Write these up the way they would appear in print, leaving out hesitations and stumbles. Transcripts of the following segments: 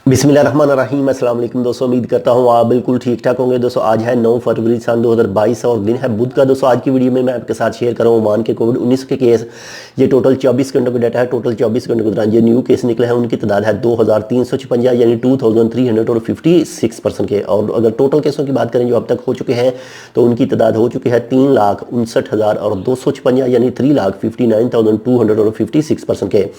बिस्मिल्लाहिर्रहमानिर्रहीम। अस्सलाम वालेकुम दोस्तों, उम्मीद करता हूँ आप बिल्कुल ठीक ठाक होंगे। दोस्तों आज है 9 फरवरी सन 2022 और दिन है बुध का। दोस्तों आज की वीडियो में मैं आपके साथ शेयर कर रहा हूँ ओमान के कोविड-19 के केस। ये टोटल 24 घंटों का डाटा है। टोटल 24 घंटों के दौरान ये न्यू केस निकले हैं, उनकी तादाद है 2356 यानी 2356% के। और अगर टोटल केसों की बात करें जो अब तक हो चुके हैं तो उनकी तादाद हो चुकी है 3,59,256 यानी 3,59,256% के।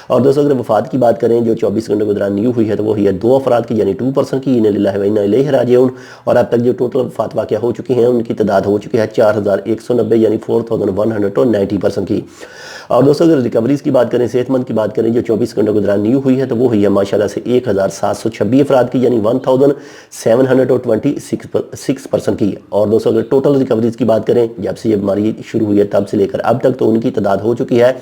और दोस्तों अगर वफात की बात करें जो 24 घंटों के दौरान न्यू हुई है तो वो है 2 अफराद की यानी 2% की। इन्ना लिल्लाहि व इन्ना इलैहि राजिऊन। और अब तक जो टोटल वफात वाक़या हो चुकी हैं उनकी तादाद हो चुकी है 4,190 यानी 4,190% की। और दोस्तों अगर रिकवरीज की बात करें, सेहतमंद की बात करें जो 24 घंटों के दौरान न्यू हुई है तो वो हुई है माशाल्लाह से 1,726 अफराद की यानी 1,726% की। और दोस्तों अगर टोटल रिकवरीज की बात करें जब से ये बीमारी शुरू हुई है तब से लेकर अब तक तो उनकी तादाद हो चुकी है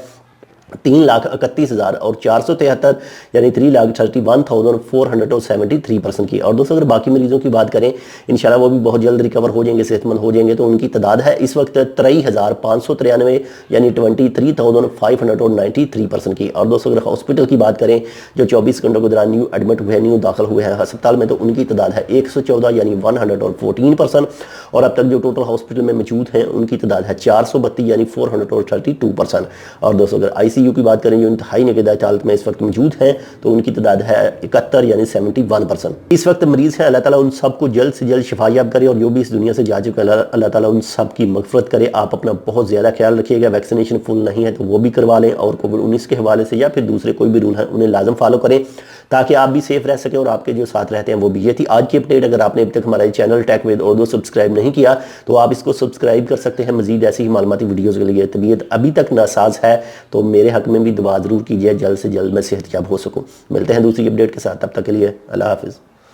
3,31,473 यानी 3,31,473% की। और दोस्तों अगर बाकी मरीजों की बात करें इंशाल्लाह वो भी बहुत जल्द रिकवर हो जाएंगे, सेहतमंद हो जाएंगे। तो उनकी तादाद है इस वक्त 23,593 यानी 23,593% की। और दोस्तों अगर हॉस्पिटल की बात करें जो 24 घंटों के दौरान न्यू एडमिट हुए, न्यू दाखिल हुए हैं अस्पताल में, तो उनकी तादाद है 114 यानी 114%। और अब तक जो टोटल हॉस्पिटल में मौजूद हैं उनकी तादाद है 432 यानी 432%। और दोस्तों अगर ICU की बात करें जो इंतहाई निगहदाश्त हालत में इस वक्त मौजूद हैं तो उनकी तादाद है 71 यानी 71%। इस वक्त मरीज हैं, अल्लाह ताला उन सबको जल्द से जल्द शिफायाब करे। और जो भी इस दुनिया से जा चुके हैं अल्लाह ताला उन सब की मगफरत करे। आप अपना बहुत ज़्यादा ख्याल रखिएगा। वैक्सीनेशन फुल नहीं है तो वो भी करवा लें और कोविड-19 के हवाले से या फिर दूसरे कोई भी रूल है उन्हें लाजम फॉलो करें ताकि आप भी सेफ रह सकें और आपके जो साथ रहते हैं वो भी। ये थी आज की अपडेट। अगर आपने अभी तक हमारा channel Tech with Urdu subscribe नहीं किया तो आप इसको सब्सक्राइब कर सकते हैं मजीद ऐसी ही मालूमाती वीडियोज़ के लिए। तबीयत अभी तक नासाज है तो मेरे हक में भी दुआ ज़रूर कीजिए, जल्द से जल्द मैं सेहतयाब हो सकूँ। मिलते हैं दूसरी अपडेट के साथ, तब तक के लिए अल्लाह हाफिज़।